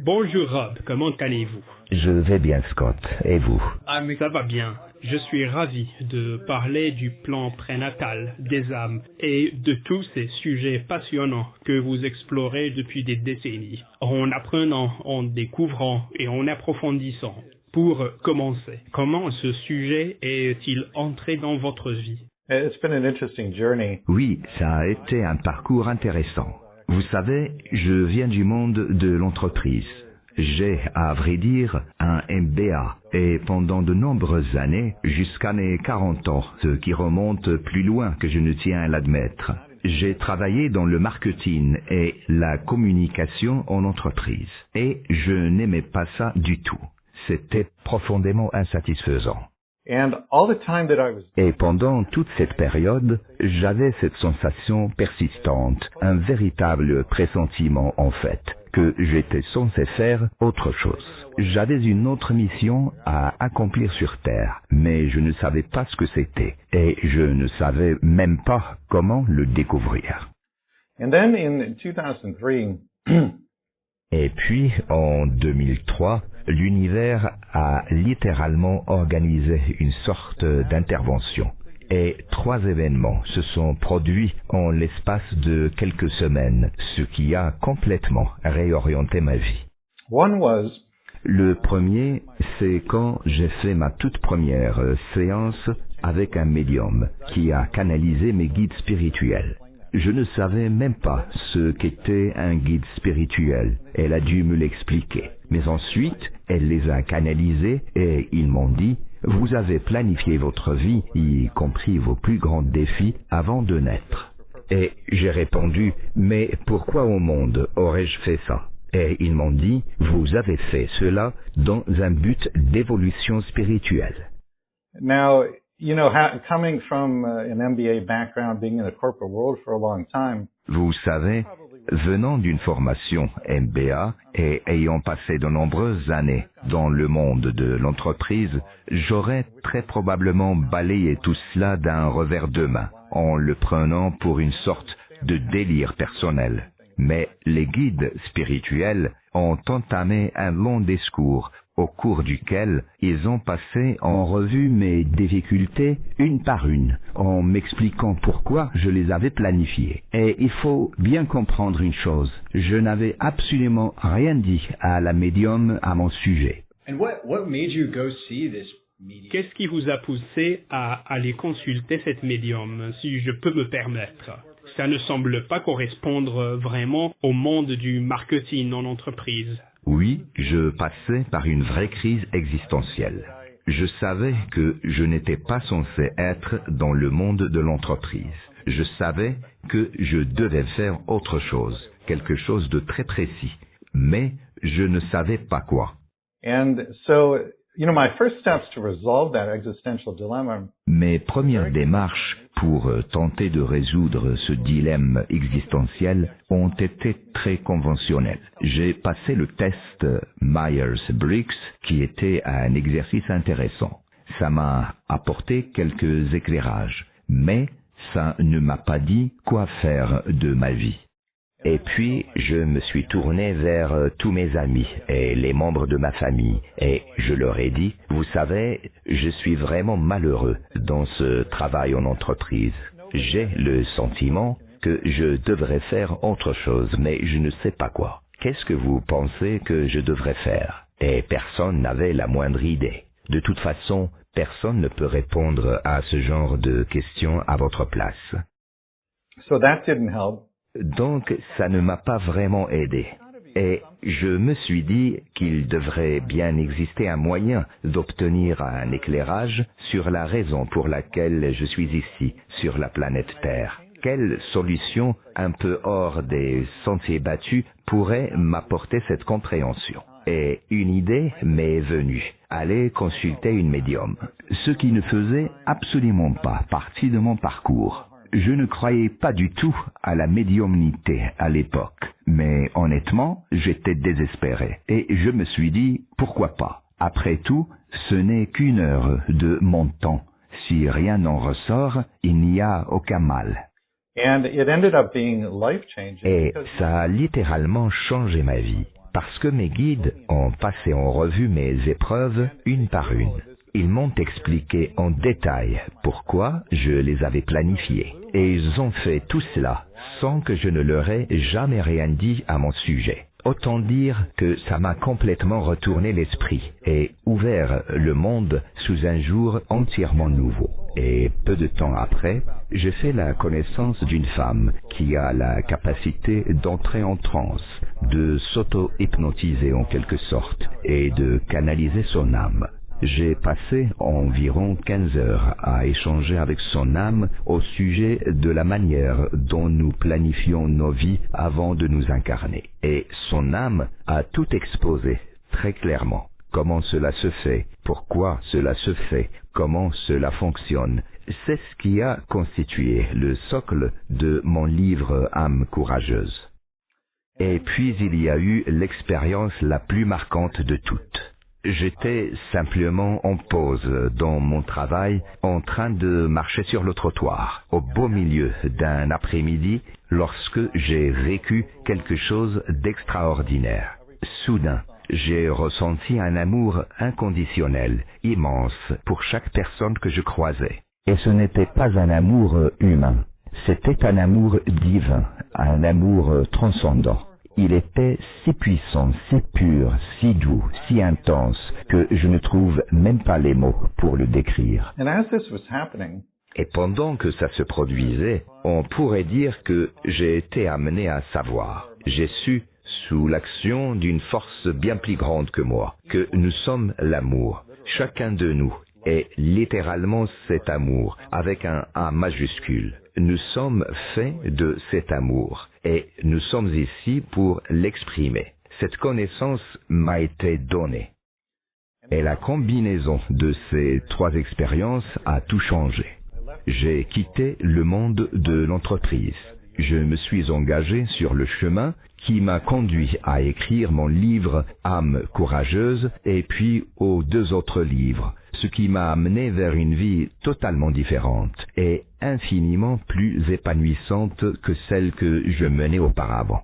Bonjour Rob, comment allez-vous? Je vais bien, Scott. Et vous? Ça va bien. Je suis ravi de parler du plan prénatal, des âmes et de tous ces sujets passionnants que vous explorez depuis des décennies, en apprenant, en découvrant et en approfondissant. Pour commencer, comment ce sujet est-il entré dans votre vie? It's been an interesting journey. Oui, ça a été un parcours intéressant. Vous savez, je viens du monde de l'entreprise. J'ai, à vrai dire, un MBA et pendant de nombreuses années, jusqu'à mes 40 ans, ce qui remonte plus loin que je ne tiens à l'admettre, j'ai travaillé dans le marketing et la communication en entreprise. Et je n'aimais pas ça du tout. C'était profondément insatisfaisant. And all the time that I was Et pendant toute cette période, j'avais cette sensation persistante, un véritable pressentiment en fait, que j'étais censé faire autre chose. J'avais une autre mission à accomplir sur Terre, mais je ne savais pas ce que c'était, et je ne savais même pas comment le découvrir. And then in 2003, Et puis, en 2003, l'univers a littéralement organisé une sorte d'intervention. Et 3 événements se sont produits en l'espace de quelques semaines, ce qui a complètement réorienté ma vie. one was Le premier, c'est quand j'ai fait ma toute première séance avec un médium qui a canalisé mes guides spirituels. Je ne savais même pas ce qu'était un guide spirituel. Elle a dû me l'expliquer. Mais ensuite, elle les a canalisés et ils m'ont dit « Vous avez planifié votre vie, y compris vos plus grands défis, avant de naître. » Et j'ai répondu « Mais pourquoi au monde aurais-je fait ça ?» Et ils m'ont dit « Vous avez fait cela dans un but d'évolution spirituelle. » now, coming from an MBA background, being in the corporate world for a long time, Vous savez, venant d'une formation MBA et ayant passé de nombreuses années dans le monde de l'entreprise, j'aurais très probablement balayé tout cela d'un revers de main, en le prenant pour une sorte de délire personnel. Mais les guides spirituels ont entamé un long discours au cours duquel ils ont passé en revue mes difficultés une par une, en m'expliquant pourquoi je les avais planifiées. Et il faut bien comprendre une chose, je n'avais absolument rien dit à la médium à mon sujet. And what made you go see this medium? Qu'est-ce qui vous a poussé à aller consulter cette médium, si je peux me permettre? Ça ne semble pas correspondre vraiment au monde du marketing en entreprise. Oui, je passais par une vraie crise existentielle. Je savais que je n'étais pas censé être dans le monde de l'entreprise. Je savais que je devais faire autre chose, quelque chose de très précis, mais je ne savais pas quoi. and so my first steps to resolve that existential dilemma Mes premières démarches pour tenter de résoudre ce dilemme existentiel ont été très conventionnelles. J'ai passé le test Myers-Briggs, qui était un exercice intéressant. Ça m'a apporté quelques éclairages, mais ça ne m'a pas dit quoi faire de ma vie. Et puis, je me suis tourné vers tous mes amis et les membres de ma famille et je leur ai dit, vous savez, je suis vraiment malheureux dans ce travail en entreprise. J'ai le sentiment que je devrais faire autre chose, mais je ne sais pas quoi. Qu'est-ce que vous pensez que je devrais faire? Et personne n'avait la moindre idée. De toute façon, personne ne peut répondre à ce genre de questions à votre place. So that didn't help. Donc, ça ne m'a pas vraiment aidé. Et je me suis dit qu'il devrait bien exister un moyen d'obtenir un éclairage sur la raison pour laquelle je suis ici, sur la planète Terre. Quelle solution un peu hors des sentiers battus pourrait m'apporter cette compréhension? Et une idée m'est venue, aller consulter une médium, ce qui ne faisait absolument pas partie de mon parcours. Je ne croyais pas du tout à la médiumnité à l'époque, mais honnêtement, j'étais désespéré et je me suis dit, pourquoi pas? Après tout, ce n'est qu'1 heure de mon temps. Si rien n'en ressort, il n'y a aucun mal. And it ended up being life-changing. Et because ça a littéralement changé ma vie. parce que mes guides ont passé en revue mes épreuves une par une. Ils m'ont expliqué en détail pourquoi je les avais planifiées. Et ils ont fait tout cela sans que je ne leur ai jamais rien dit à mon sujet. Autant dire que ça m'a complètement retourné l'esprit et ouvert le monde sous un jour entièrement nouveau. Et peu de temps après, j'ai fait la connaissance d'une femme qui a la capacité d'entrer en transe, de s'auto-hypnotiser en quelque sorte et de canaliser son âme. J'ai passé environ 15 heures à échanger avec son âme au sujet de la manière dont nous planifions nos vies avant de nous incarner. Et son âme a tout exposé très clairement. Comment cela se fait, pourquoi cela se fait, comment cela fonctionne. C'est ce qui a constitué le socle de mon livre Âme courageuse. Et puis il y a eu l'expérience la plus marquante de toutes. J'étais simplement en pause dans mon travail, en train de marcher sur le trottoir, au beau milieu d'un après-midi, lorsque j'ai vécu quelque chose d'extraordinaire. Soudain, j'ai ressenti un amour inconditionnel, immense, pour chaque personne que je croisais. Et ce n'était pas un amour humain, c'était un amour divin, un amour transcendant. Il était si puissant, si pur, si doux, si intense, que je ne trouve même pas les mots pour le décrire. Et pendant que ça se produisait, on pourrait dire que j'ai été amené à savoir. J'ai su, sous l'action d'une force bien plus grande que moi, que nous sommes l'amour. Chacun de nous est littéralement cet amour, avec un A majuscule. Nous sommes faits de cet amour et nous sommes ici pour l'exprimer. Cette connaissance m'a été donnée. Et la combinaison de ces trois expériences a tout changé. J'ai quitté le monde de l'entreprise. Je me suis engagé sur le chemin qui m'a conduit à écrire mon livre Âme courageuse et puis aux 2 autres livres, ce qui m'a amené vers une vie totalement différente et infiniment plus épanouissante que celle que je menais auparavant.